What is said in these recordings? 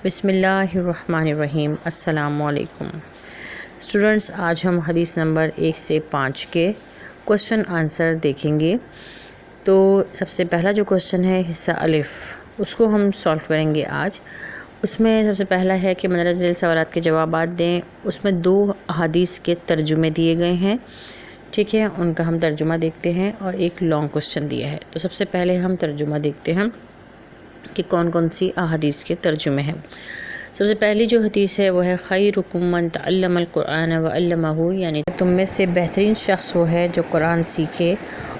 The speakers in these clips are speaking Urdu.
بسم اللہ الرحمن الرحیم۔ السلام علیکم اسٹوڈنٹس، آج ہم حدیث نمبر 1 سے 5 کے کوشچن آنسر دیکھیں گے۔ تو سب سے پہلا جو کوشچن ہے حصہ الف، اس کو ہم سولو کریں گے آج۔ اس میں سب سے پہلا ہے کہ مندرجہ ذیل سوالات کے جوابات دیں۔ اس میں 2 احادیث کے ترجمے دیے گئے ہیں، ٹھیک ہے، ان کا ہم ترجمہ دیکھتے ہیں، اور ایک لانگ کوشچن دیا ہے۔ تو سب سے پہلے ہم ترجمہ دیکھتے ہیں کہ کون کون سی احادیث کے ترجمے ہیں۔ سب سے پہلی جو حدیث ہے وہ ہے خیرکم من تعلم القرآن وعلمہ، یعنی تم میں سے بہترین شخص وہ ہے جو قرآن سیکھے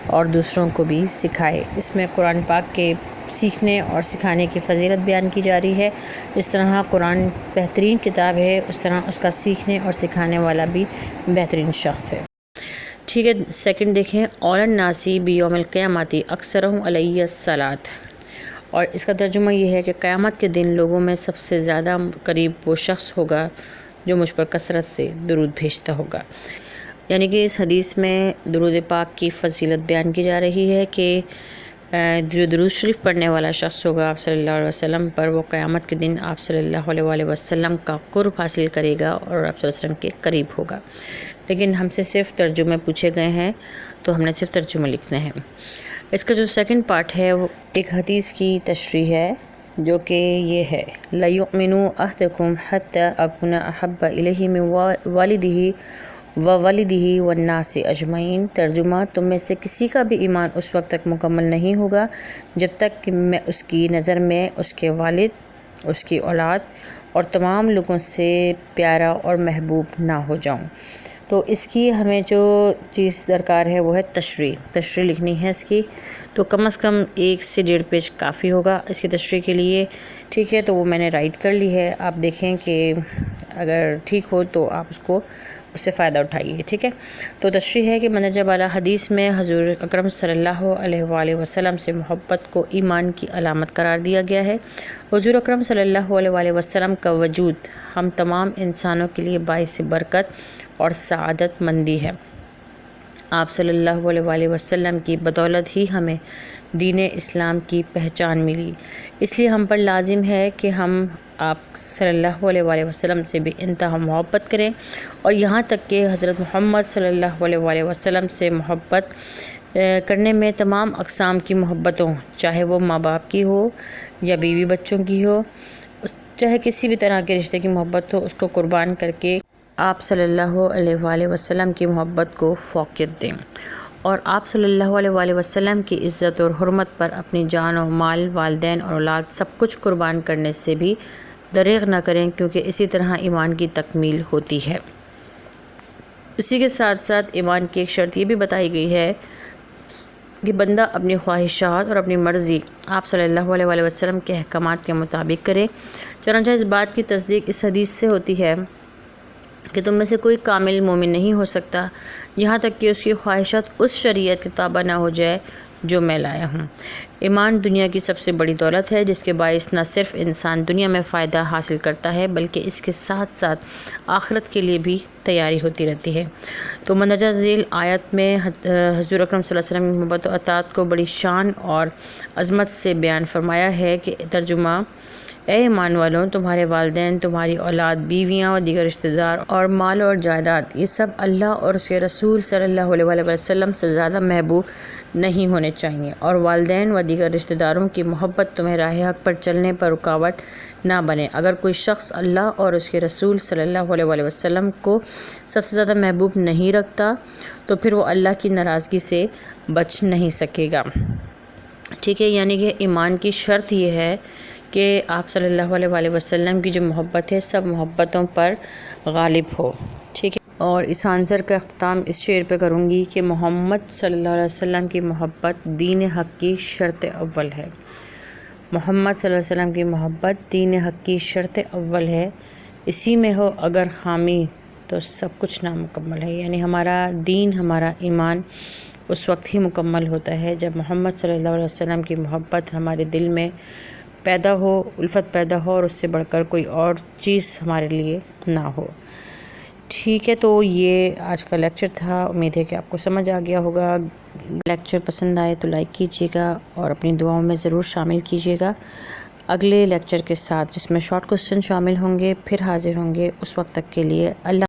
اور دوسروں کو بھی سکھائے۔ اس میں قرآن پاک کے سیکھنے اور سکھانے کی فضیلت بیان کی جا رہی ہے۔ جس طرح قرآن بہترین کتاب ہے، اس طرح اس کا سیکھنے اور سکھانے والا بھی بہترین شخص ہے، ٹھیک ہے۔ سیکنڈ دیکھیں، اول الناس بیوم القیامۃ اکثرہم علیہ الصلاۃ، اور اس کا ترجمہ یہ ہے کہ قیامت کے دن لوگوں میں سب سے زیادہ قریب وہ شخص ہوگا جو مجھ پر کثرت سے درود بھیجتا ہوگا۔ یعنی کہ اس حدیث میں درود پاک کی فضیلت بیان کی جا رہی ہے کہ جو درود شریف پڑھنے والا شخص ہوگا آپ صلی اللہ علیہ وسلم پر، وہ قیامت کے دن آپ صلی اللہ علیہ وسلم کا قرب حاصل کرے گا اور آپ صلی اللہ علیہ وسلم کے قریب ہوگا۔ لیکن ہم سے صرف ترجمے پوچھے گئے ہیں تو ہم نے صرف ترجمے لکھنے ہیں۔ اس کا جو سیکنڈ پارٹ ہے وہ ایک حدیث کی تشریح ہے، جو کہ یہ ہے لَيُؤْمِنُ أَحَدُكُمْ حَتَّى أَكُونَ أَحَبَّ إِلَيْهِ مِنْ وَالِدِهِ وَوَالِدِهِ وَالنَّاسِ أَجْمَعِينَ۔ ترجمہ، تم میں سے کسی کا بھی ایمان اس وقت تک مکمل نہیں ہوگا جب تک کہ میں اس کی نظر میں اس کے والد، اس کی اولاد اور تمام لوگوں سے پیارا اور محبوب نہ ہو جاؤں۔ تو اس کی ہمیں جو چیز درکار ہے وہ ہے تشریح لکھنی ہے اس کی، تو کم از کم 1 سے 1.5 پیج کافی ہوگا اس کی تشریح کے لیے، ٹھیک ہے۔ تو وہ میں نے رائٹ کر لی ہے، آپ دیکھیں کہ اگر ٹھیک ہو تو آپ اس سے فائدہ اٹھائیے، ٹھیک ہے۔ تو تشریح ہے کہ مندرجہ بالا حدیث میں حضور اکرم صلی اللہ علیہ وآلہ وسلم سے محبت کو ایمان کی علامت قرار دیا گیا ہے۔ حضور اکرم صلی اللہ علیہ وآلہ وسلم کا وجود ہم تمام انسانوں کے لیے باعث برکت اور سعادت مندی ہے۔ آپ صلی اللہ علیہ وآلہ وسلم کی بدولت ہی ہمیں دین اسلام کی پہچان ملی، اس لیے ہم پر لازم ہے کہ ہم آپ صلی اللہ علیہ وآلہ وسلم سے بھی انتہا محبت کریں، اور یہاں تک کہ حضرت محمد صلی اللہ علیہ وآلہ وسلم سے محبت کرنے میں تمام اقسام کی محبتوں، چاہے وہ ماں باپ کی ہو یا بیوی بچوں کی ہو، چاہے کسی بھی طرح کے رشتے کی محبت ہو، اس کو قربان کر کے آپ صلی اللہ علیہ وآلہ وسلم کی محبت کو فوقیت دیں، اور آپ صلی اللہ علیہ وآلہ وسلم کی عزت اور حرمت پر اپنی جان و مال، والدین اور اولاد سب کچھ قربان کرنے سے بھی دریغ نہ کریں، کیونکہ اسی طرح ایمان کی تکمیل ہوتی ہے۔ اسی کے ساتھ ساتھ ایمان کی ایک شرط یہ بھی بتائی گئی ہے کہ بندہ اپنی خواہشات اور اپنی مرضی آپ صلی اللہ علیہ وآلہ وسلم کے احکامات کے مطابق کرے۔ چنانچہ اس بات کی تصدیق اس حدیث سے ہوتی ہے کہ تم میں سے کوئی کامل مومن نہیں ہو سکتا یہاں تک کہ اس کی خواہشات اس شریعت کے تابع نہ ہو جائے جو میں لایا ہوں۔ ایمان دنیا کی سب سے بڑی دولت ہے، جس کے باعث نہ صرف انسان دنیا میں فائدہ حاصل کرتا ہے بلکہ اس کے ساتھ ساتھ آخرت کے لیے بھی تیاری ہوتی رہتی ہے۔ تو مندرجہ ذیل آیت میں حضور اکرم صلی اللہ علیہ وسلم کی محبت و اطاعت کو بڑی شان اور عظمت سے بیان فرمایا ہے کہ ترجمہ، اے ایمان والوں، تمہارے والدین، تمہاری اولاد، بیویاں اور دیگر رشتہ دار اور مال اور جائیداد، یہ سب اللہ اور اس کے رسول صلی اللہ علیہ وآلہ وسلم سے زیادہ محبوب نہیں ہونے چاہیے، اور والدین و دیگر رشتہ داروں کی محبت تمہیں راہ حق پر چلنے پر رکاوٹ نہ بنے۔ اگر کوئی شخص اللہ اور اس کے رسول صلی اللہ علیہ وآلہ وسلم کو سب سے زیادہ محبوب نہیں رکھتا تو پھر وہ اللہ کی ناراضگی سے بچ نہیں سکے گا، ٹھیک ہے۔ یعنی کہ ایمان کی شرط یہ ہے کہ آپ صلی اللہ علیہ وآلہ وسلم کی جو محبت ہے سب محبتوں پر غالب ہو، ٹھیک ہے۔ اور اس آنسر کا اختتام اس شعر پہ کروں گی کہ محمد صلی اللہ علیہ وسلم کی محبت دین حق کی شرط اول ہے۔ محمد صلی اللہ علیہ وسلم کی محبت دین حق کی شرط اول ہے، اسی میں ہو اگر خامی تو سب کچھ نامکمل ہے۔ یعنی ہمارا دین، ہمارا ایمان اس وقت ہی مکمل ہوتا ہے جب محمد صلی اللہ علیہ وسلم کی محبت ہمارے دل میں پیدا ہو، الفت پیدا ہو، اور اس سے بڑھ کر کوئی اور چیز ہمارے لیے نہ ہو، ٹھیک ہے۔ تو یہ آج کا لیکچر تھا، امید ہے کہ آپ کو سمجھ آ گیا ہوگا۔ لیکچر پسند آئے تو لائک کیجیے گا اور اپنی دعاؤں میں ضرور شامل کیجیے گا۔ اگلے لیکچر کے ساتھ جس میں شارٹ کوسچن شامل ہوں گے پھر حاضر ہوں گے. اس وقت تک کے لیے اللہ